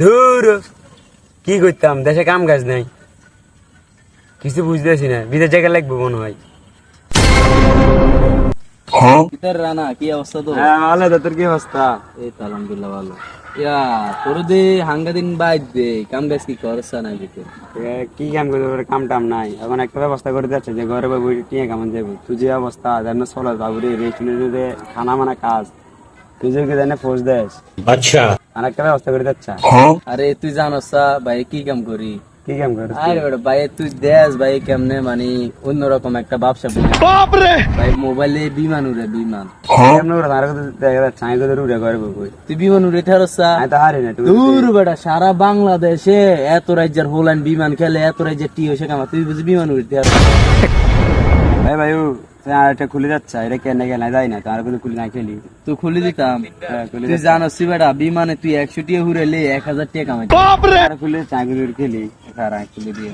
ধুর কি করতাম, দেশে কাম কাজ নাই, কিছু বুঝতেছি না, বিদেশ জায়গা লাগবে মনে হয়। রানা কি অবস্থা তো? হ্যাঁ আলাদা, তোর কি অবস্থা? এই তো আলহামদুলিল্লাহ ভালো। ইয়া তোর দে হাঙ্গা দিন বাইর দে কাম কাজ কি করছ না দিতে? কি কাম করতে পারে, কাম টাম নাই, এখন একটা ব্যবস্থা করে যাচ্ছে যে ঘরে বই টিয়া কেমন যাবো, তুই যে অবস্থা যেন চলে যাবো রে, রেস্টুরেন্টে খানা মানা কাজ, তুই যে কি জানে ফোর্স দেশ। আচ্ছা, আর একটা ব্যবস্থা করে যাচ্ছে। আরে তুই জানোস ভাই কি কাম করি? কি কাম করে? আরে বেটা ভাই তুই দেশ ভাই কেমনে মানে অন্যরকম একটা ব্যবসা ভাই, মোবাইলে বিমান উড়ে বিমান। কেমন করে তার কথা দেখা যাচ্ছে, আমি তোদের উড়ে ঘরে বই তুই বিমান উড়ে থারসা? আমি তো হারি না। দূর বেটা, সারা বাংলাদেশে এত রাজ্যের হোল্যান্ড বিমান খেলে, এত রাজ্যের টি হয়েছে কামা, তুই বুঝি বিমান উড়ে থারস? ভাই ভাই আর একটা খুলে যাচ্ছে, এটা কেন গেলে যায় না, তার কোনো খুলে না খেলি। তুই খুলে দিতাম। তুই জানোস বেটা বিমানে তুই 100 টিয়া ঘুরেলে 1000 টাকা কামাই। খুলে চাকরি খেলি, খুলে দিয়ে